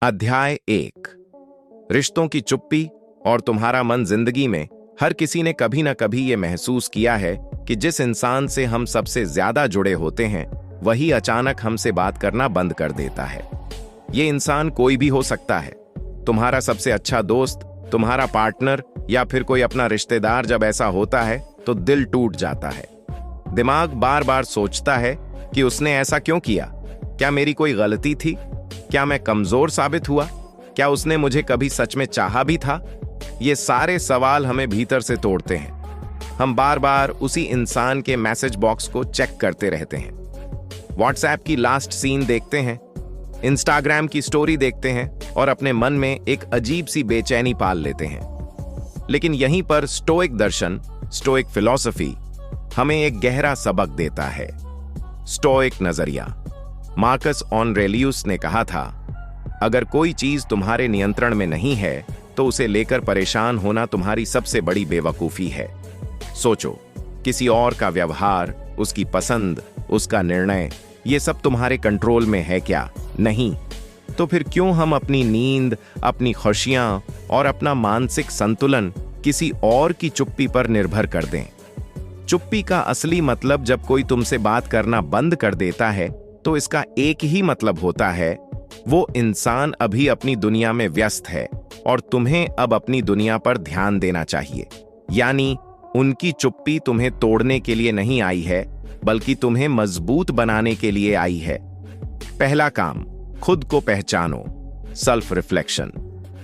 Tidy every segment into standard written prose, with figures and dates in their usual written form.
अध्याय 1। रिश्तों की चुप्पी और तुम्हारा मन। जिंदगी में हर किसी ने कभी ना कभी ये महसूस किया है कि जिस इंसान से हम सबसे ज्यादा जुड़े होते हैं वही अचानक हमसे बात करना बंद कर देता है। ये इंसान कोई भी हो सकता है, तुम्हारा सबसे अच्छा दोस्त, तुम्हारा पार्टनर या फिर कोई अपना रिश्तेदार। जब ऐसा होता है तो दिल टूट जाता है। दिमाग बार बार सोचता है कि उसने ऐसा क्यों किया, क्या मेरी कोई गलती थी, क्या मैं कमजोर साबित हुआ, क्या उसने मुझे कभी सच में चाहा भी था। ये सारे सवाल हमें भीतर से तोड़ते हैं। हम बार बार उसी इंसान के मैसेज बॉक्स को चेक करते रहते हैं, व्हाट्सएप की लास्ट सीन देखते हैं, इंस्टाग्राम की स्टोरी देखते हैं और अपने मन में एक अजीब सी बेचैनी पाल लेते हैं। लेकिन यहीं पर स्टोइक दर्शन, स्टोइक फिलॉसफी हमें एक गहरा सबक देता है। स्टोइक नजरिया। मार्कस ऑरेलियस ने कहा था, अगर कोई चीज तुम्हारे नियंत्रण में नहीं है तो उसे लेकर परेशान होना तुम्हारी सबसे बड़ी बेवकूफी है। सोचो, किसी और का व्यवहार, उसकी पसंद, उसका निर्णय, ये सब तुम्हारे कंट्रोल में है क्या? नहीं। तो फिर क्यों हम अपनी नींद, अपनी खुशियां और अपना मानसिक संतुलन किसी और की चुप्पी पर निर्भर कर दें? चुप्पी का असली मतलब जब कोई तुमसे बात करना बंद कर देता है तो इसका एक ही मतलब होता है, वो इंसान अभी अपनी दुनिया में व्यस्त है और तुम्हें अब अपनी दुनिया पर ध्यान देना चाहिए। यानी उनकी चुप्पी तुम्हें तोड़ने के लिए नहीं आई है, बल्कि तुम्हें मजबूत बनाने के लिए आई है। पहला काम, खुद को पहचानो। Self reflection.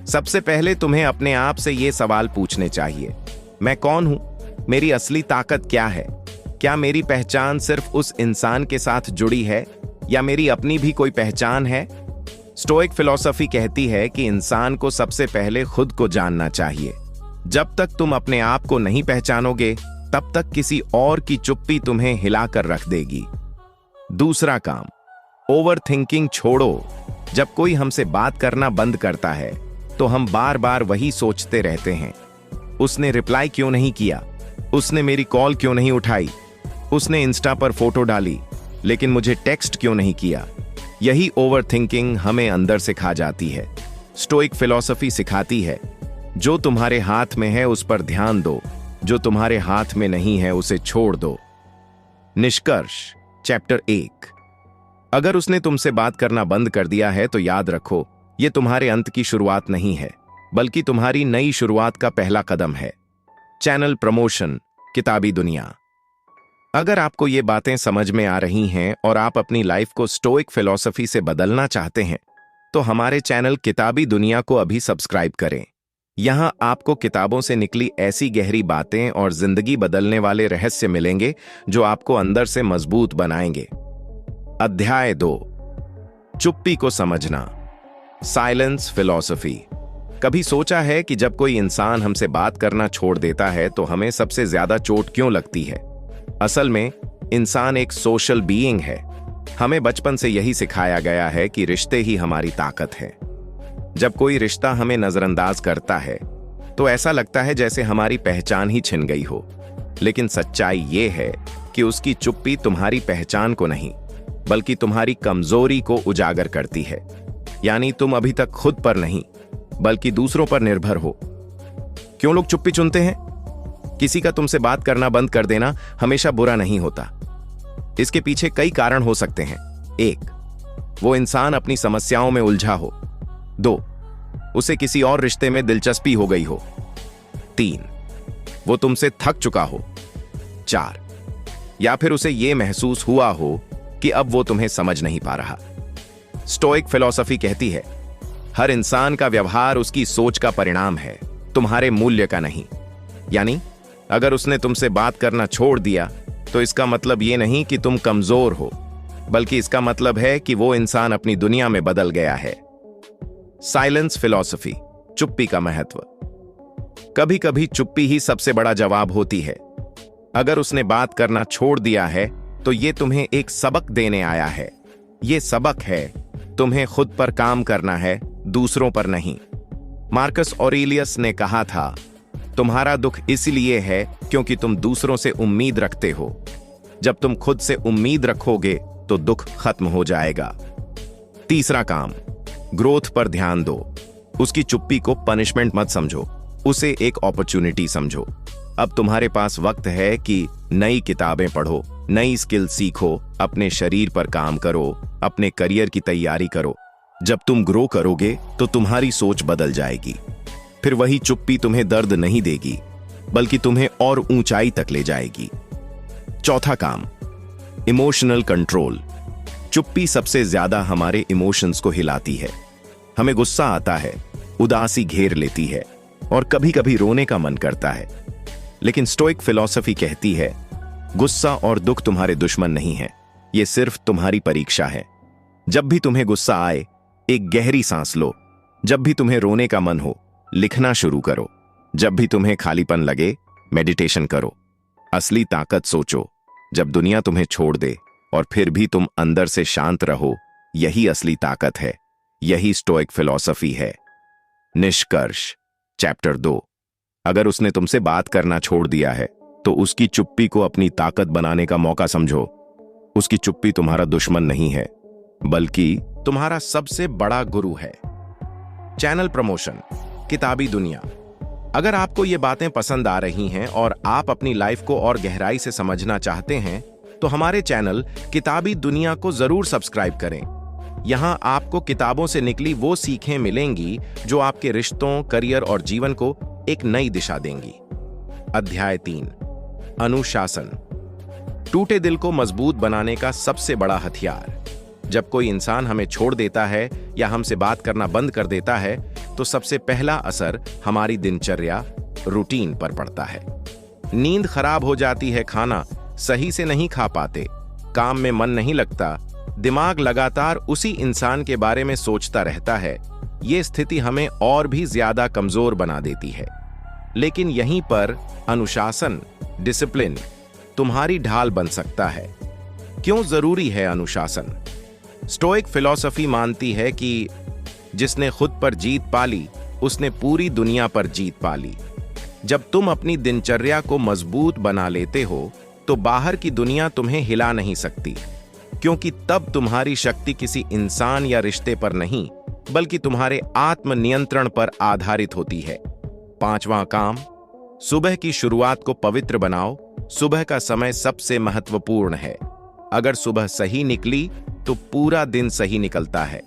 सबसे पहले तुम्हें अपने आप से ये सवाल पूछने चाहिए, मैं कौन हूं? मेरी असली ताकत क्या है? क्या मेरी पहचान सिर्फ उस इंसान के साथ जुड़ी है या मेरी अपनी भी कोई पहचान है? स्टोइक फिलॉसफी कहती है कि इंसान को सबसे पहले खुद को जानना चाहिए। जब तक तुम अपने आप को नहीं पहचानोगे तब तक किसी और की चुप्पी तुम्हें हिलाकर रख देगी। दूसरा काम, ओवर थिंकिंग छोड़ो। जब कोई हमसे बात करना बंद करता है तो हम बार बार वही सोचते रहते हैं, उसने रिप्लाई क्यों नहीं किया, उसने मेरी कॉल क्यों नहीं उठाई, उसने इंस्टा पर फोटो डाली लेकिन मुझे टेक्स्ट क्यों नहीं किया। यही ओवर थिंकिंग हमें अंदर से खा जाती है। स्टोइक फिलॉसफी सिखाती है, जो तुम्हारे हाथ में है उस पर ध्यान दो, जो तुम्हारे हाथ में नहीं है उसे छोड़ दो। निष्कर्ष। चैप्टर 1। अगर उसने तुमसे बात करना बंद कर दिया है तो याद रखो, यह तुम्हारे अंत की शुरुआत नहीं है, बल्कि तुम्हारी नई शुरुआत का पहला कदम है। चैनल प्रमोशन, किताबी दुनिया। अगर आपको ये बातें समझ में आ रही हैं और आप अपनी लाइफ को स्टोइक फिलॉसफी से बदलना चाहते हैं तो हमारे चैनल किताबी दुनिया को अभी सब्सक्राइब करें। यहां आपको किताबों से निकली ऐसी गहरी बातें और जिंदगी बदलने वाले रहस्य मिलेंगे जो आपको अंदर से मजबूत बनाएंगे। अध्याय 2। चुप्पी को समझना। Silence philosophy. कभी सोचा है कि जब कोई इंसान हमसे बात करना छोड़ देता है तो हमें सबसे ज्यादा चोट क्यों लगती है? असल में इंसान एक सोशल बीइंग है। हमें बचपन से यही सिखाया गया है कि रिश्ते ही हमारी ताकत है। जब कोई रिश्ता हमें नजरअंदाज करता है तो ऐसा लगता है जैसे हमारी पहचान ही छिन गई हो। लेकिन सच्चाई ये है कि उसकी चुप्पी तुम्हारी पहचान को नहीं, बल्कि तुम्हारी कमजोरी को उजागर करती है। यानी तुम अभी तक खुद पर नहीं, बल्कि दूसरों पर निर्भर हो। क्यों लोग चुप्पी चुनते हैं? किसी का तुमसे बात करना बंद कर देना हमेशा बुरा नहीं होता। इसके पीछे कई कारण हो सकते हैं। 1, वो इंसान अपनी समस्याओं में उलझा हो। 2, उसे किसी और रिश्ते में दिलचस्पी हो गई हो। 3, वो तुमसे थक चुका हो। 4, या फिर उसे यह महसूस हुआ हो कि अब वो तुम्हें समझ नहीं पा रहा। स्टोइक फिलॉसफी कहती है, हर इंसान का व्यवहार उसकी सोच का परिणाम है, तुम्हारे मूल्य का नहीं। यानी अगर उसने तुमसे बात करना छोड़ दिया तो इसका मतलब ये नहीं कि तुम कमजोर हो, बल्कि इसका मतलब है कि वो इंसान अपनी दुनिया में बदल गया है। Silence philosophy. चुप्पी का महत्व। कभी कभी चुप्पी ही सबसे बड़ा जवाब होती है। अगर उसने बात करना छोड़ दिया है तो ये तुम्हें एक सबक देने आया है। ये सबक है, तुम्हें खुद पर काम करना है, दूसरों पर नहीं। मार्कस ऑरेलियस ने कहा था, तुम्हारा दुख इसलिए है क्योंकि तुम दूसरों से उम्मीद रखते हो। जब तुम खुद से उम्मीद रखोगे तो दुख खत्म हो जाएगा। तीसरा काम, ग्रोथ पर ध्यान दो। उसकी चुप्पी को पनिशमेंट मत समझो, उसे एक अपॉर्चुनिटी समझो। अब तुम्हारे पास वक्त है कि नई किताबें पढ़ो, नई स्किल सीखो, अपने शरीर पर काम करो, अपने करियर की तैयारी करो। जब तुम ग्रो करोगे तो तुम्हारी सोच बदल जाएगी। फिर वही चुप्पी तुम्हें दर्द नहीं देगी, बल्कि तुम्हें और ऊंचाई तक ले जाएगी। चौथा काम, इमोशनल कंट्रोल। चुप्पी सबसे ज्यादा हमारे इमोशंस को हिलाती है। हमें गुस्सा आता है, उदासी घेर लेती है और कभी कभी रोने का मन करता है। लेकिन स्टोइक फिलॉसफी कहती है, गुस्सा और दुख तुम्हारे दुश्मन नहीं है, ये सिर्फ तुम्हारी परीक्षा है। जब भी तुम्हें गुस्सा आए, एक गहरी सांस लो। जब भी तुम्हें रोने का मन हो, लिखना शुरू करो। जब भी तुम्हें खालीपन लगे, मेडिटेशन करो। असली ताकत सोचो, जब दुनिया तुम्हें छोड़ दे और फिर भी तुम अंदर से शांत रहो, यही असली ताकत है, यही स्टोइक फिलॉसफी है। निष्कर्ष, चैप्टर 2। अगर उसने तुमसे बात करना छोड़ दिया है तो उसकी चुप्पी को अपनी ताकत बनाने का मौका समझो। उसकी चुप्पी तुम्हारा दुश्मन नहीं है, बल्कि तुम्हारा सबसे बड़ा गुरु है। चैनल प्रमोशन, किताबी दुनिया। अगर आपको ये बातें पसंद आ रही हैं और आप अपनी लाइफ को और गहराई से समझना चाहते हैं तो हमारे चैनल किताबी दुनिया को जरूर सब्सक्राइब करें। यहां आपको किताबों से निकली वो सीखें मिलेंगी जो आपके रिश्तों, करियर और जीवन को एक नई दिशा देंगी। अध्याय 3, अनुशासन। टूटे दिल को मजबूत बनाने का सबसे बड़ा हथियार। जब कोई इंसान हमें छोड़ देता है या हमसे बात करना बंद कर देता है तो सबसे पहला असर हमारी दिनचर्या, रूटीन पर पड़ता है। नींद खराब हो जाती है, खाना सही से नहीं खा पाते, काम में मन नहीं लगता, दिमाग लगातार उसी इंसान के बारे में सोचता रहता है। ये स्थिति हमें और भी ज्यादा कमजोर बना देती है। लेकिन यहीं पर अनुशासन, डिसिप्लिन तुम्हारी ढाल बन सकता है। क्यों जरूरी है अनुशासन? स्टोइक फिलॉसफी मानती है कि जिसने खुद पर जीत पाली, उसने पूरी दुनिया पर जीत पाली। जब तुम अपनी दिनचर्या को मजबूत बना लेते हो तो बाहर की दुनिया तुम्हें हिला नहीं सकती, क्योंकि तब तुम्हारी शक्ति किसी इंसान या रिश्ते पर नहीं, बल्कि तुम्हारे आत्मनियंत्रण पर आधारित होती है। पांचवां काम, सुबह की शुरुआत को पवित्र बनाओ। सुबह का समय सबसे महत्वपूर्ण है। अगर सुबह सही निकली तो पूरा दिन सही निकलता है।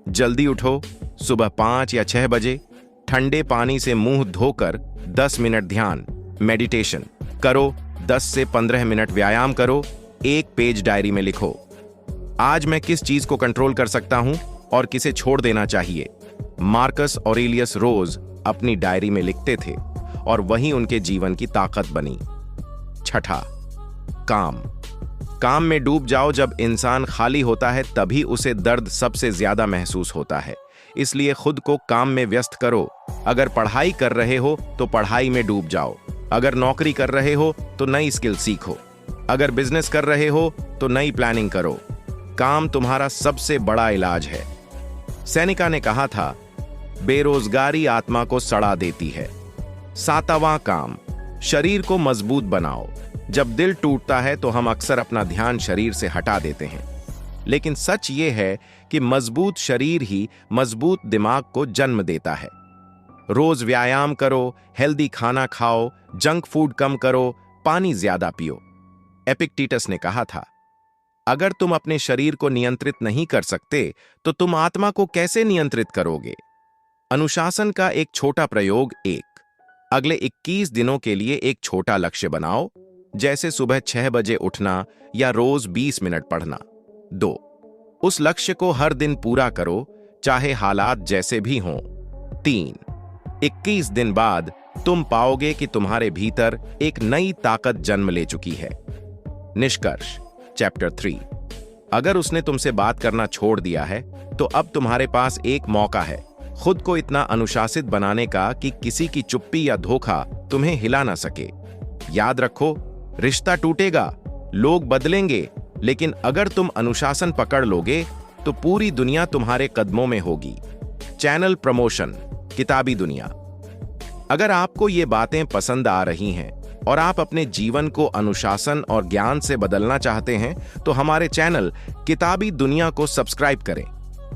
जल्दी उठो, सुबह 5 या 6 बजे। ठंडे पानी से मुंह धोकर 10 मिनट ध्यान, मेडिटेशन करो। 10 से 15 मिनट व्यायाम करो। एक पेज डायरी में लिखो, आज मैं किस चीज को कंट्रोल कर सकता हूं और किसे छोड़ देना चाहिए। मार्कस ऑरेलियस रोज अपनी डायरी में लिखते थे और वही उनके जीवन की ताकत बनी। छठा, काम में डूब जाओ। जब इंसान खाली होता है तभी उसे दर्द सबसे ज्यादा महसूस होता है। इसलिए खुद को काम में व्यस्त करो। अगर पढ़ाई कर रहे हो तो पढ़ाई में डूब जाओ। अगर नौकरी कर रहे हो तो नई स्किल सीखो। अगर बिजनेस कर रहे हो तो नई प्लानिंग करो। काम तुम्हारा सबसे बड़ा इलाज है। सेनेका ने कहा था, बेरोजगारी आत्मा को सड़ा देती है। सातवां काम, शरीर को मजबूत बनाओ। जब दिल टूटता है तो हम अक्सर अपना ध्यान शरीर से हटा देते हैं, लेकिन सच ये है कि मजबूत शरीर ही मजबूत दिमाग को जन्म देता है। रोज व्यायाम करो, हेल्दी खाना खाओ, जंक फूड कम करो, पानी ज्यादा पियो। एपिक्टेटस ने कहा था, अगर तुम अपने शरीर को नियंत्रित नहीं कर सकते तो तुम आत्मा को कैसे नियंत्रित करोगे? अनुशासन का एक छोटा प्रयोग। अगले 21 दिनों के लिए एक छोटा लक्ष्य बनाओ, जैसे सुबह 6 बजे उठना या रोज 20 मिनट पढ़ना। 2, उस लक्ष्य को हर दिन पूरा करो, चाहे हालात जैसे भी हों। 3, 21 दिन बाद तुम पाओगे कि तुम्हारे भीतर एक नई ताकत जन्म ले चुकी है। निष्कर्ष, चैप्टर 3। अगर उसने तुमसे बात करना छोड़ दिया है तो अब तुम्हारे पास एक मौका है खुद को इतना अनुशासित बनाने का कि किसी की चुप्पी या धोखा तुम्हें हिला ना सके। याद रखो, रिश्ता टूटेगा, लोग बदलेंगे, लेकिन अगर तुम अनुशासन पकड़ लोगे तो पूरी दुनिया तुम्हारे कदमों में होगी। चैनल प्रमोशन, किताबी दुनिया। अगर आपको ये बातें पसंद आ रही हैं और आप अपने जीवन को अनुशासन और ज्ञान से बदलना चाहते हैं तो हमारे चैनल किताबी दुनिया को सब्सक्राइब करें।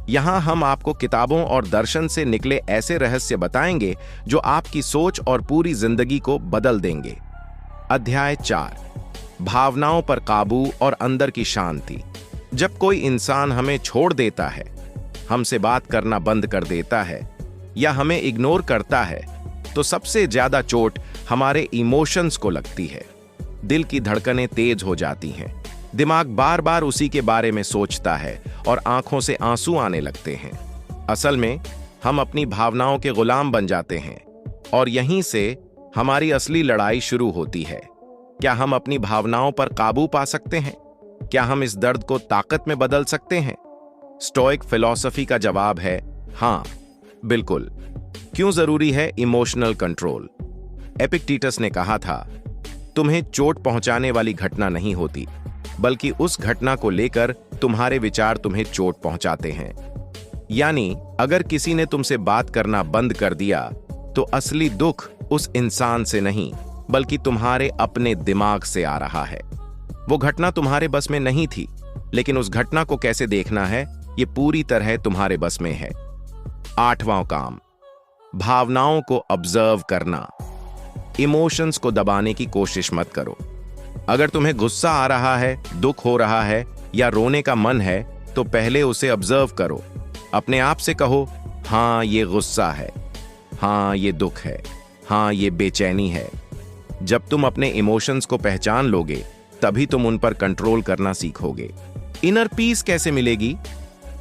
यहाँ हम आपको किताबों और दर्शन से निकले ऐसे रहस्य बताएंगे जो आपकी सोच और पूरी जिंदगी को बदल देंगे। अध्याय 4, भावनाओं पर काबू और अंदर की शांति। जब कोई इंसान हमें छोड़ देता है, हमसे बात करना बंद कर देता है या हमें इग्नोर करता है, तो सबसे ज्यादा चोट हमारे इमोशंस को लगती है। दिल की धड़कनें तेज हो जाती हैं, दिमाग बार बार उसी के बारे में सोचता है और आंखों से आंसू आने लगते हैं। असल में हम अपनी भावनाओं के गुलाम बन जाते हैं और यहीं से हमारी असली लड़ाई शुरू होती है। क्या हम अपनी भावनाओं पर काबू पा सकते हैं? क्या हम इस दर्द को ताकत में बदल सकते हैं? स्टोइक फिलॉसफी का जवाब है हां, बिल्कुल। क्यों जरूरी है इमोशनल कंट्रोल? एपिक्टेटस ने कहा था, तुम्हें चोट पहुंचाने वाली घटना नहीं होती, बल्कि उस घटना को लेकर तुम्हारे विचार तुम्हें चोट पहुंचाते हैं। यानी अगर किसी ने तुमसे बात करना बंद कर दिया, तो असली दुख उस इंसान से नहीं, बल्कि तुम्हारे अपने दिमाग से आ रहा है। वो घटना तुम्हारे बस में नहीं थी, लेकिन उस घटना को कैसे देखना है, ये पूरी तरह तुम्हारे बस में है। 8वां काम, भावनाओं को ऑब्जर्व करना। इमोशंस को दबाने की कोशिश मत करो। अगर तुम्हें गुस्सा आ रहा है, दुख हो रहा है या रोने का मन है, तो पहले उसे ऑब्जर्व करो। अपने आप से कहो, हाँ ये गुस्सा है, हाँ ये दुख है, हाँ ये बेचैनी है। जब तुम अपने इमोशंस को पहचान लोगे, तभी तुम उन पर कंट्रोल करना सीखोगे। इनर पीस कैसे मिलेगी?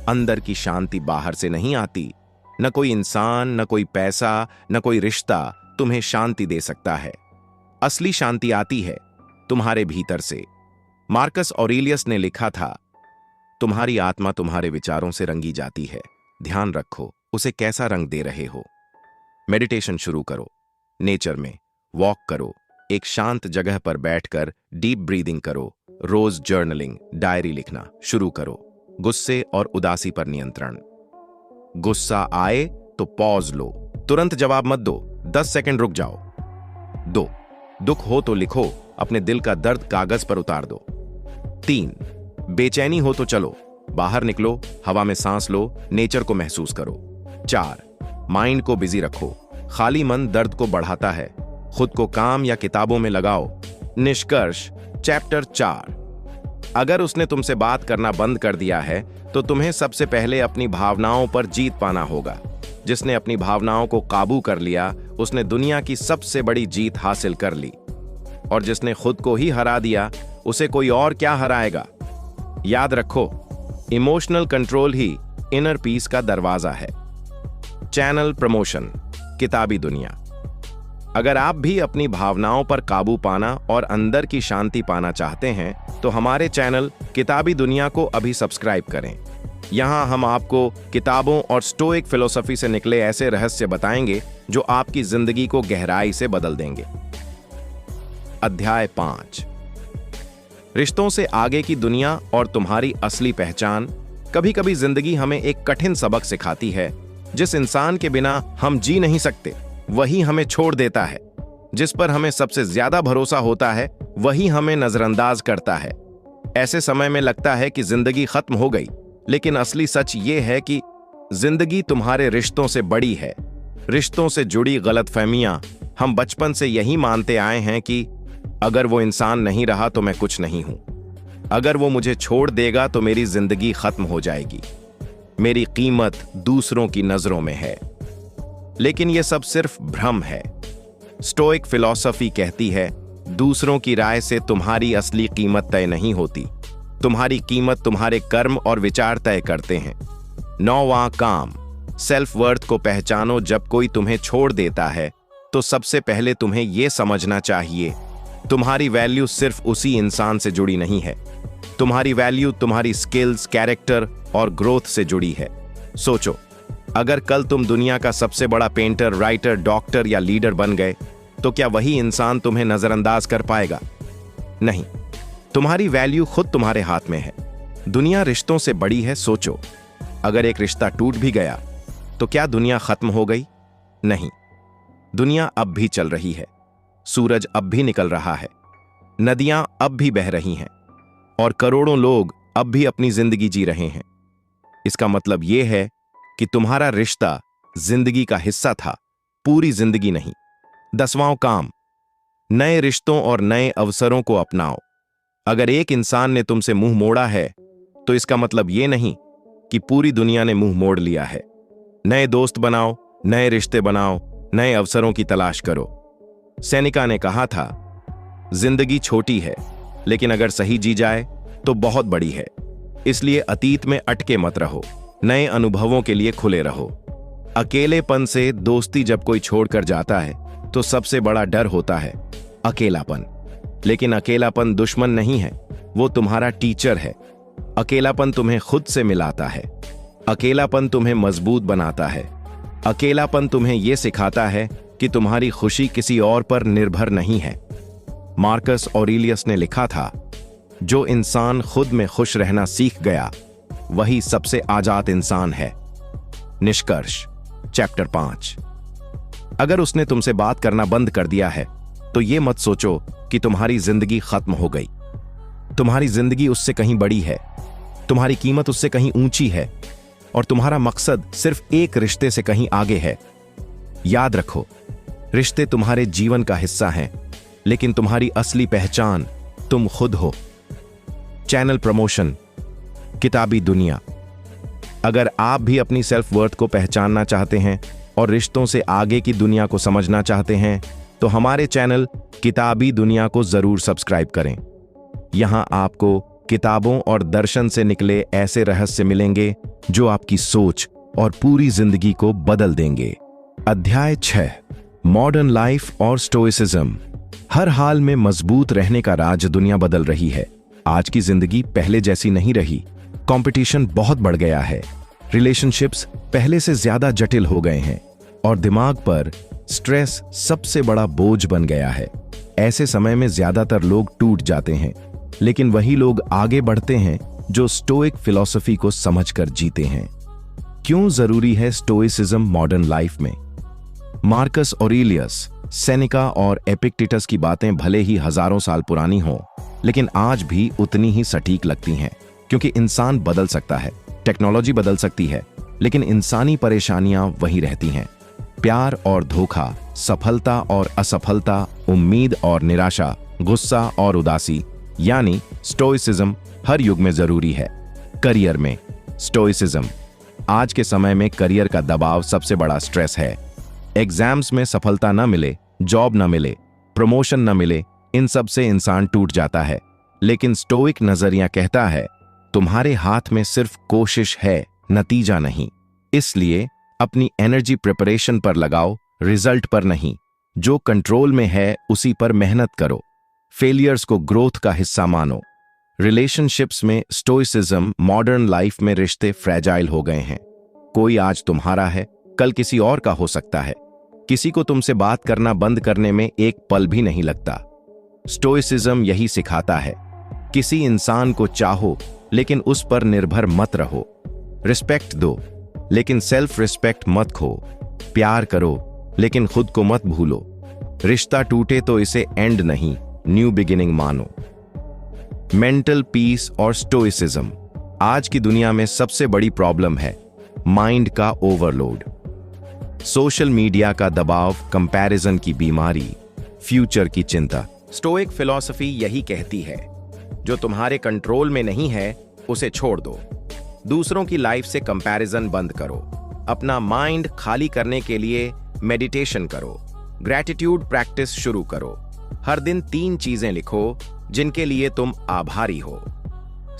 अंदर की शांति बाहर से नहीं आती। न कोई इंसान, न कोई पैसा, न कोई रिश्ता तुम्हें शांति दे सकता है। असली शांति आती है तुम्हारे भीतर से। मार्कस ऑरेलियस ने लिखा था, तुम्हारी आत्मा तुम्हारे विचारों से रंगी जाती है। ध्यान रखो उसे कैसा रंग दे रहे हो। मेडिटेशन शुरू करो, नेचर में वॉक करो, एक शांत जगह पर बैठकर डीप ब्रीदिंग करो, रोज जर्नलिंग, डायरी लिखना शुरू करो। गुस्से और उदासी पर नियंत्रण। गुस्सा आए तो पॉज लो, तुरंत जवाब मत दो, 10 सेकंड रुक जाओ। 2, दुख हो तो लिखो, अपने दिल का दर्द कागज पर उतार दो। 3, बेचैनी हो तो चलो, बाहर निकलो, हवा में सांस लो, नेचर को महसूस करो। 4, माइंड को बिजी रखो, खाली मन दर्द को बढ़ाता है। खुद को काम या किताबों में लगाओ। निष्कर्ष, चैप्टर 4, अगर उसने तुमसे बात करना बंद कर दिया है, तो तुम्हें सबसे पहले अपनी भावनाओं पर जीत पाना होगा। जिसने अपनी भावनाओं को काबू कर लिया, उसने दुनिया की सबसे बड़ी जीत हासिल कर ली। और जिसने खुद को ही हरा दिया, उसे कोई और क्या हराएगा? याद रखो, इमोशनल कंट्रोल ही इनर पीस का दरवाजा है। चैनल प्रमोशन, किताबी दुनिया। अगर आप भी अपनी भावनाओं पर काबू पाना और अंदर की शांति पाना चाहते हैं, तो हमारे चैनल किताबी दुनिया को अभी सब्सक्राइब करें। यहां हम आपको किताबों और स्टोइक फिलॉसफी से निकले ऐसे रहस्य बताएंगे जो आपकी जिंदगी को गहराई से बदल देंगे। अध्याय 5, रिश्तों से आगे की दुनिया और तुम्हारी असली पहचान। कभी कभी जिंदगी हमें एक कठिन सबक सिखाती है। जिस इंसान के बिना हम जी नहीं सकते, वही हमें छोड़ देता है। जिस पर हमें सबसे ज्यादा भरोसा होता है, वही हमें नजरअंदाज करता है। ऐसे समय में लगता है कि जिंदगी खत्म हो गई, लेकिन असली सच ये है कि जिंदगी तुम्हारे रिश्तों से बड़ी है। रिश्तों से जुड़ी गलतफहमियां, हम बचपन से यही मानते आए हैं कि अगर वो इंसान नहीं रहा तो मैं कुछ नहीं हूं, अगर वो मुझे छोड़ देगा तो मेरी जिंदगी खत्म हो जाएगी, मेरी कीमत दूसरों की नजरों में है। लेकिन यह सब सिर्फ भ्रम है। स्टोइक फिलॉसफी कहती है, दूसरों की राय से तुम्हारी असली कीमत तय नहीं होती। तुम्हारी कीमत तुम्हारे कर्म और विचार तय करते हैं। 9वां काम, सेल्फ वर्थ को पहचानो। जब कोई तुम्हें छोड़ देता है, तो सबसे पहले तुम्हें यह समझना चाहिए, तुम्हारी वैल्यू सिर्फ उसी इंसान से जुड़ी नहीं है। तुम्हारी वैल्यू तुम्हारी स्किल्स, कैरेक्टर और ग्रोथ से जुड़ी है। सोचो, अगर कल तुम दुनिया का सबसे बड़ा पेंटर, राइटर, डॉक्टर या लीडर बन गए, तो क्या वही इंसान तुम्हें नजरअंदाज कर पाएगा? नहीं। तुम्हारी वैल्यू खुद तुम्हारे हाथ में है। दुनिया रिश्तों से बड़ी है। सोचो, अगर एक रिश्ता टूट भी गया, तो क्या दुनिया खत्म हो गई? नहीं, दुनिया अब भी चल रही है। सूरज अब भी निकल रहा है, नदियां अब भी बह रही हैं और करोड़ों लोग अब भी अपनी जिंदगी जी रहे हैं। इसका मतलब यह है कि तुम्हारा रिश्ता जिंदगी का हिस्सा था, पूरी जिंदगी नहीं। 10वां काम, नए रिश्तों और नए अवसरों को अपनाओ। अगर एक इंसान ने तुमसे मुंह मोड़ा है तो इसका मतलब यह नहीं कि पूरी दुनिया ने मुंह मोड़ लिया है। नए दोस्त बनाओ, नए रिश्ते बनाओ, नए अवसरों की तलाश करो। सेनेका ने कहा था, जिंदगी छोटी है लेकिन अगर सही जी जाए तो बहुत बड़ी है। इसलिए अतीत में अटके मत रहो, नए अनुभवों के लिए खुले रहो। अकेलेपन से दोस्ती जब कोई छोड़कर जाता है तो सबसे बड़ा डर होता है अकेलापन। लेकिन अकेलापन दुश्मन नहीं है, वो तुम्हारा टीचर है। अकेलापन तुम्हें खुद से मिलाता है। अकेलापन तुम्हें मजबूत बनाता है। अकेलापन तुम्हें यह सिखाता है कि तुम्हारी खुशी किसी और पर निर्भर नहीं है। मार्कस ऑरेलियस ने लिखा था, जो इंसान खुद में खुश रहना सीख गया वही सबसे आजाद इंसान है। निष्कर्ष, चैप्टर 5। अगर उसने तुमसे बात करना बंद कर दिया है तो यह मत सोचो कि तुम्हारी जिंदगी खत्म हो गई। तुम्हारी जिंदगी उससे कहीं बड़ी है, तुम्हारी कीमत उससे कहीं ऊंची है और तुम्हारा मकसद सिर्फ एक रिश्ते से कहीं आगे है। याद रखो, रिश्ते तुम्हारे जीवन का हिस्सा हैं, लेकिन तुम्हारी असली पहचान तुम खुद हो। चैनल प्रमोशन, किताबी दुनिया। अगर आप भी अपनी सेल्फ वर्थ को पहचानना चाहते हैं और रिश्तों से आगे की दुनिया को समझना चाहते हैं तो हमारे चैनल किताबी दुनिया को जरूर सब्सक्राइब करें। यहां आपको किताबों और दर्शन से निकले ऐसे रहस्य मिलेंगे जो आपकी सोच और पूरी जिंदगी को बदल देंगे। अध्याय 6, मॉडर्न लाइफ और स्टोइसिज्म। हर हाल में मजबूत रहने का राज दुनिया बदल रही है। आज की जिंदगी पहले जैसी नहीं रही। कंपटीशन बहुत बढ़ गया है। रिलेशनशिप्स पहले से ज्यादा जटिल हो गए हैं और दिमाग पर स्ट्रेस सबसे बड़ा बोझ बन गया है। ऐसे समय में ज्यादातर लोग टूट जाते हैं, लेकिन वही लोग आगे बढ़ते हैं जो स्टोइक फिलॉसफी को समझकर जीते हैं। क्यों जरूरी है स्टोइसिज्म मॉडर्न लाइफ में? मार्कस ऑरेलियस, सेनेका और एपिक्टेटस की बातें भले ही हजारों साल पुरानी हों, लेकिन आज भी उतनी ही सटीक लगती हैं, क्योंकि इंसान बदल सकता है, टेक्नोलॉजी बदल सकती है, लेकिन इंसानी परेशानियां वही रहती हैं। प्यार और धोखा, सफलता और असफलता, उम्मीद और निराशा, गुस्सा और उदासी, यानी स्टोइसिज्म हर युग में जरूरी है। करियर में स्टोइसिज्म। आज के समय में करियर का दबाव सबसे बड़ा स्ट्रेस है। एग्जाम्स में सफलता न मिले, जॉब न मिले, प्रमोशन न मिले, इन सब से इंसान टूट जाता है। लेकिन स्टोइक नजरिया कहता है, तुम्हारे हाथ में सिर्फ कोशिश है, नतीजा नहीं। इसलिए अपनी एनर्जी प्रिपरेशन पर लगाओ, रिजल्ट पर नहीं। जो कंट्रोल में है उसी पर मेहनत करो। फेलियर्स को ग्रोथ का हिस्सा मानो। रिलेशनशिप्स में स्टोइसिज्म। मॉडर्न लाइफ में रिश्ते फ्रेजाइल हो गए हैं। कोई आज तुम्हारा है, कल किसी और का हो सकता है। किसी को तुमसे बात करना बंद करने में एक पल भी नहीं लगता। स्टोइसिज्म यही सिखाता है, किसी इंसान को चाहो लेकिन उस पर निर्भर मत रहो। रिस्पेक्ट दो लेकिन सेल्फ रिस्पेक्ट मत खो। प्यार करो लेकिन खुद को मत भूलो। रिश्ता टूटे तो इसे एंड नहीं, न्यू बिगिनिंग मानो। मेंटल पीस और स्टोइसिज्म। आज की दुनिया में सबसे बड़ी प्रॉब्लम है माइंड का ओवरलोड। सोशल मीडिया का दबाव, कंपैरिजन की बीमारी, फ्यूचर की चिंता। स्टोइक फिलॉसफी यही कहती है, जो तुम्हारे कंट्रोल में नहीं है उसे छोड़ दो। दूसरों की लाइफ से कंपैरिजन बंद करो। अपना माइंड खाली करने के लिए मेडिटेशन करो। ग्रैटिट्यूड प्रैक्टिस शुरू करो। हर दिन 3 चीजें लिखो जिनके लिए तुम आभारी हो।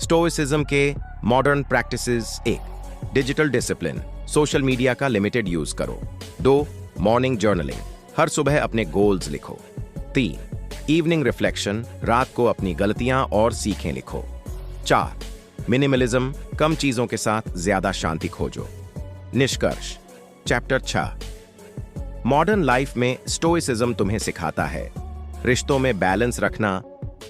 स्टोइसिज्म के modern practices. 1, digital discipline. Social media का लिमिटेड यूज करो। 2, मॉर्निंग जर्नलिंग। हर सुबह अपने गोल्स लिखो। 3, इवनिंग रिफ्लेक्शन। रात को अपनी गलतियां और सीखें लिखो। 4, मिनिमलिज्म। कम चीजों के साथ ज्यादा शांति खोजो। निष्कर्ष, चैप्टर 6। मॉडर्न लाइफ में स्टोइसिज्म तुम्हें सिखाता है रिश्तों में बैलेंस रखना,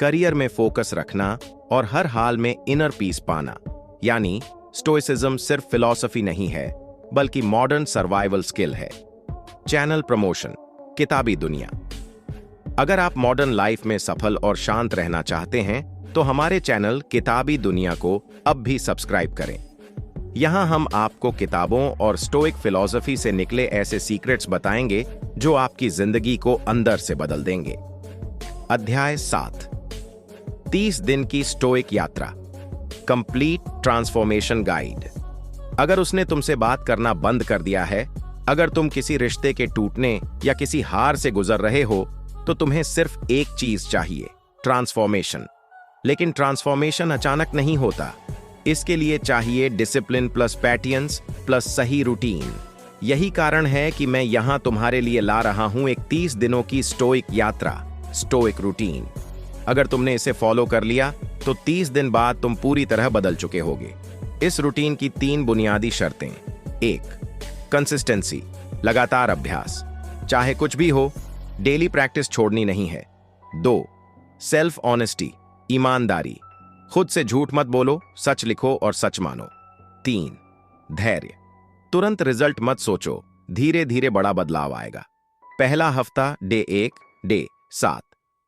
करियर में फोकस रखना और हर हाल में इनर पीस पाना। यानी स्टोइसिज्म सिर्फ फिलॉसफी नहीं है, बल्कि मॉडर्न सर्वाइवल स्किल है। चैनल प्रमोशन, किताबी दुनिया। अगर आप मॉडर्न लाइफ में सफल और शांत रहना चाहते हैं तो हमारे चैनल किताबी दुनिया को अब भी सब्सक्राइब करें। यहाँ हम आपको किताबों और स्टोइक फिलॉसफी से निकले ऐसे सीक्रेट्स बताएंगे जो आपकी जिंदगी को अंदर से बदल देंगे। अध्याय 7, 30 दिन की स्टोइक यात्रा, कंप्लीट ट्रांसफॉर्मेशन गाइड। अगर उसने तुमसे बात करना बंद कर दिया है, अगर तुम किसी रिश्ते के टूटने या किसी हार से गुजर रहे हो, तो तुम्हें सिर्फ एक चीज चाहिए, ट्रांसफॉर्मेशन। लेकिन ट्रांसफॉर्मेशन अचानक नहीं होता। इसके लिए चाहिए डिसिप्लिन प्लस पैटियंस प्लस सही रूटीन। यही कारण है कि मैं यहां तुम्हारे लिए ला रहा हूं एक 30 दिनों की स्टोइक यात्रा, स्टोइक रूटीन। अगर तुमने इसे फॉलो कर लिया तो 30 दिन बाद तुम पूरी तरह बदल चुके होगे। इस रूटीन की 3 बुनियादी शर्तें। 1, कंसिस्टेंसी, लगातार अभ्यास। चाहे कुछ भी हो, डेली प्रैक्टिस छोड़नी नहीं है। 2, सेल्फ ऑनेस्टी, ईमानदारी। खुद से झूठ मत बोलो, सच लिखो और सच मानो। 3, धैर्य। तुरंत रिजल्ट मत सोचो, धीरे धीरे बड़ा बदलाव आएगा। पहला हफ्ता, डे 1, डे 7।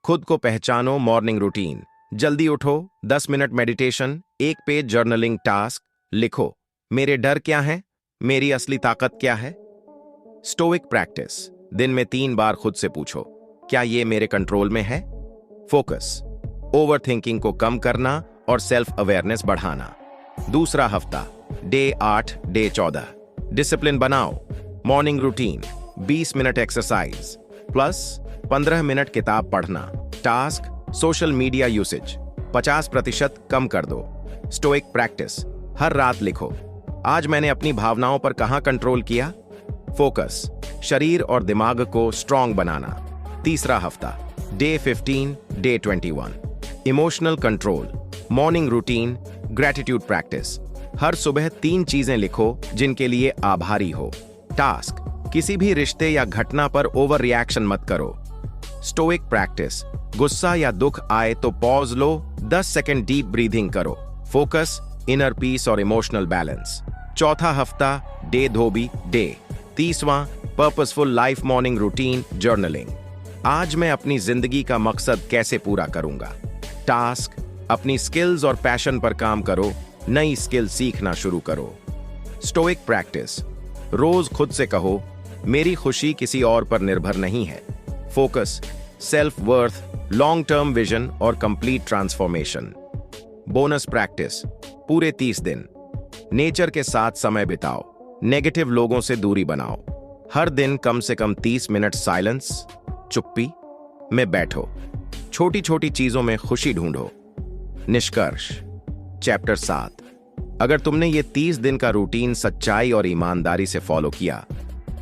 खुद को पहचानो, मॉर्निंग रूटीन। जल्दी उठो, 10 minute meditation, 1 page journaling task. लिखो, मेरे डर क्या हैं, मेरी असली ताकत क्या है। स्टोइक प्रैक्टिस, दिन में 3 बार खुद से पूछो, क्या ये मेरे कंट्रोल में है। फोकस, ओवरथिंकिंग को कम करना और सेल्फ अवेयरनेस बढ़ाना। दूसरा हफ्ता, डे 8, डे 14। डिसिप्लिन बनाओ, morning routine, 20 minute exercise plus 15 minute किताब पढ़ना। टास्क, सोशल मीडिया यूसेज 50% कम कर दो। स्टोइक प्रैक्टिस, हर रात लिखो, आज मैंने अपनी भावनाओं पर कहां कंट्रोल किया। फोकस, शरीर और दिमाग को स्ट्रांग बनाना। तीसरा हफ्ता, day 15, day 21। Emotional control, morning routine, gratitude practice. हर सुबह 3 चीजें लिखो जिनके लिए आभारी हो। टास्क, किसी भी रिश्ते या घटना पर ओवर रिएक्शन मत करो। स्टोइक प्रैक्टिस, गुस्सा या दुख आए तो पॉज लो, 10 सेकंड डीप ब्रीथिंग करो। फोकस, इनर पीस और इमोशनल बैलेंस। चौथा हफ्ता, डे धोबी, डे 30वां, purposeful life morning routine, journaling. आज मैं अपनी जिंदगी का मकसद कैसे पूरा करूंगा। टास्क, अपनी स्किल्स और पैशन पर काम करो, नई स्किल सीखना शुरू करो। स्टोइक प्रैक्टिस, रोज खुद से कहो, मेरी खुशी किसी और पर निर्भर नहीं है। Focus, self worth, long term vision और कंप्लीट ट्रांसफॉर्मेशन। बोनस प्रैक्टिस, पूरे 30 दिन नेचर के साथ समय बिताओ, नेगेटिव लोगों से दूरी बनाओ। हर दिन कम से कम 30 मिनट साइलेंस, चुप्पी में बैठो। छोटी छोटी चीजों में खुशी ढूंढो। निष्कर्ष, चैप्टर 7। अगर तुमने ये 30 दिन का रूटीन सच्चाई और ईमानदारी से फॉलो किया,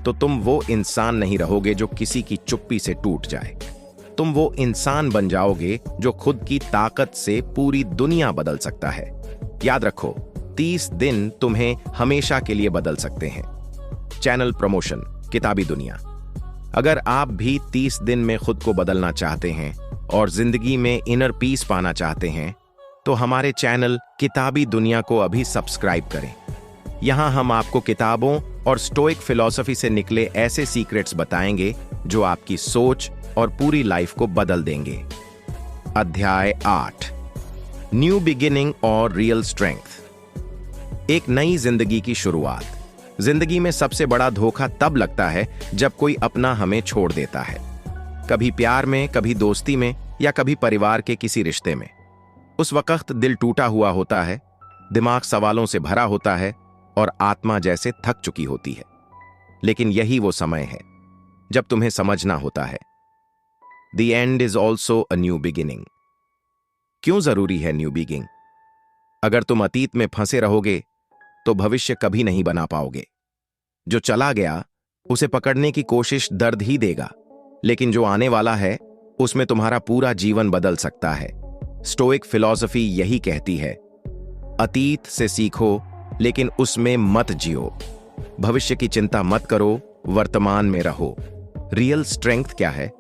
तो तुम वो इंसान नहीं रहोगे जो किसी की चुप्पी से टूट जाए। तुम वो इंसान बन जाओगे जो खुद की ताकत से पूरी दुनिया बदल सकता है। याद रखो, 30 दिन तुम्हें हमेशा के लिए बदल सकते हैं। चैनल प्रमोशन, किताबी दुनिया। अगर आप भी 30 दिन में खुद को बदलना चाहते हैं और जिंदगी में इनर पीस पाना चाहते हैं, तो हमारे चैनल किताबी दुनिया को अभी सब्सक्राइब करें। यहां हम आपको किताबों और स्टोइक फिलॉसफी से निकले ऐसे सीक्रेट्स बताएंगे जो आपकी सोच और पूरी लाइफ को बदल देंगे। अध्याय 8, न्यू बिगिनिंग और रियल स्ट्रेंथ। एक नई जिंदगी की शुरुआत। जिंदगी में सबसे बड़ा धोखा तब लगता है जब कोई अपना हमें छोड़ देता है। कभी प्यार में, कभी दोस्ती में या कभी परिवार के किसी रिश्ते में। उस वक्त दिल टूटा हुआ होता है, दिमाग सवालों से भरा होता है और आत्मा जैसे थक चुकी होती है। लेकिन यही वो समय है जब तुम्हें समझना होता है, the end is also a new beginning. क्यों जरूरी है न्यू बिगिनिंग? अगर तुम अतीत में फंसे रहोगे तो भविष्य कभी नहीं बना पाओगे। जो चला गया उसे पकड़ने की कोशिश दर्द ही देगा, लेकिन जो आने वाला है उसमें तुम्हारा पूरा जीवन बदल सकता है। स्टोइक फिलॉसफी यही कहती है, अतीत से सीखो लेकिन उसमें मत जियो। भविष्य की चिंता मत करो, वर्तमान में रहो। रियल स्ट्रेंथ क्या है?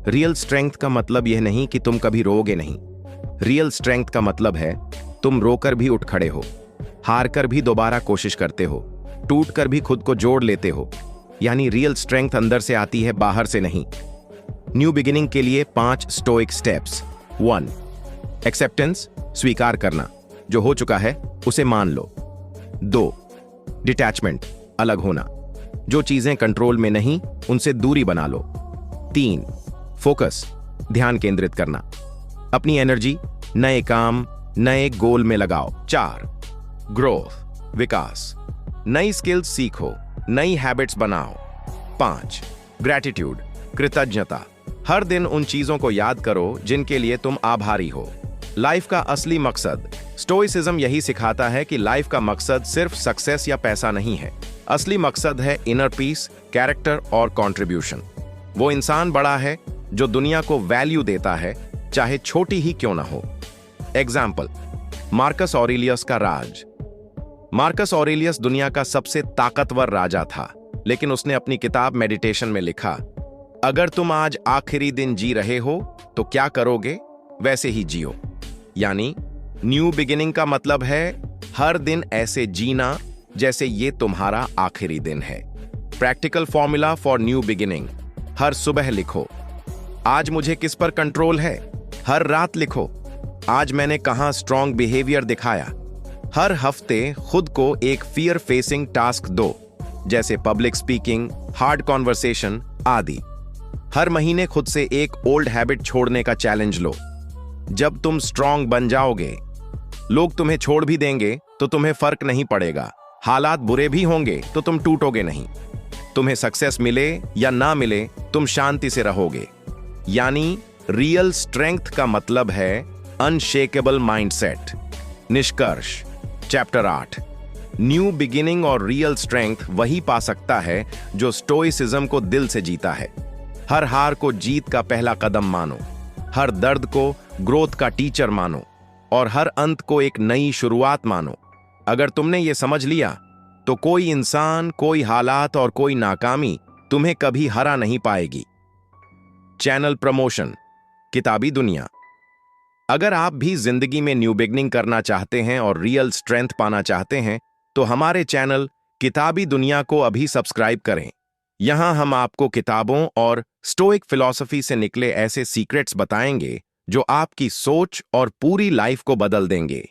रियल स्ट्रेंथ का मतलब यह नहीं कि तुम कभी रोओगे नहीं। रियल स्ट्रेंथ का मतलब है तुम रोकर भी उठ खड़े हो, हार कर भी दोबारा कोशिश करते हो, टूट कर भी खुद को जोड़ लेते हो। यानी रियल स्ट्रेंथ अंदर से आती है, बाहर से नहीं। न्यू बिगिनिंग के लिए 5 स्टोइक स्टेप्स। 1, एक्सेप्टेंस, स्वीकार करना, जो हो चुका है उसे मान लो। 2, डिटैचमेंट, अलग होना, जो चीजें कंट्रोल में नहीं उनसे दूरी बना लो। 3 फोकस, ध्यान केंद्रित करना, अपनी एनर्जी नए काम, नए गोल में लगाओ। 4 ग्रोथ, विकास, नई स्किल्स सीखो, नई हैबिट्स बनाओ। 5 ग्रैटिट्यूड, कृतज्ञता, हर दिन उन चीजों को याद करो जिनके लिए तुम आभारी हो। लाइफ का असली मकसद, स्टोइसिज्म यही सिखाता है कि लाइफ का मकसद सिर्फ सक्सेस या पैसा नहीं है। असली मकसद है इनर पीस, कैरेक्टर और कंट्रीब्यूशन। वो इंसान बड़ा है जो दुनिया को वैल्यू देता है, चाहे छोटी ही क्यों ना हो। एग्जाम्पल, मार्कस ऑरेलियस का राज। मार्कस ऑरेलियस दुनिया का सबसे ताकतवर राजा था, लेकिन उसने अपनी किताब मेडिटेशन में लिखा, अगर तुम आज आखिरी दिन जी रहे हो तो क्या करोगे, वैसे ही जियो। यानी न्यू बिगिनिंग का मतलब है हर दिन ऐसे जीना जैसे ये तुम्हारा आखिरी दिन है। Practical formula for new beginning, हर सुबह लिखो, आज मुझे किस पर कंट्रोल है। हर रात लिखो, आज मैंने कहां स्ट्रॉन्ग बिहेवियर दिखाया। हर हफ्ते खुद को एक फियर फेसिंग टास्क दो, जैसे पब्लिक स्पीकिंग, हार्ड कॉन्वर्सेशन आदि। हर महीने खुद से एक ओल्ड हैबिट छोड़ने का चैलेंज लो। जब तुम स्ट्रॉन्ग बन जाओगे, लोग तुम्हें छोड़ भी देंगे तो तुम्हें फर्क नहीं पड़ेगा। हालात बुरे भी होंगे तो तुम टूटोगे नहीं। तुम्हें सक्सेस मिले या ना मिले, तुम शांति से रहोगे। यानी रियल स्ट्रेंथ का मतलब है अनशेकेबल माइंडसेट। निष्कर्ष, चैप्टर 8, न्यू बिगिनिंग और रियल स्ट्रेंथ वही पा सकता है जो स्टोइसिज्म को दिल से जीता है। हर हार को जीत का पहला कदम मानो, हर दर्द को ग्रोथ का टीचर मानो और हर अंत को एक नई शुरुआत मानो। अगर तुमने ये समझ लिया तो कोई इंसान, कोई हालात और कोई नाकामी तुम्हें कभी हरा नहीं पाएगी। चैनल प्रमोशन, किताबी दुनिया। अगर आप भी जिंदगी में न्यू बिगनिंग करना चाहते हैं और रियल स्ट्रेंथ पाना चाहते हैं तो हमारे चैनल किताबी दुनिया को अभी सब्सक्राइब करें। यहां हम आपको किताबों और स्टोइक फिलॉसफी से निकले ऐसे सीक्रेट्स बताएंगे जो आपकी सोच और पूरी लाइफ को बदल देंगे।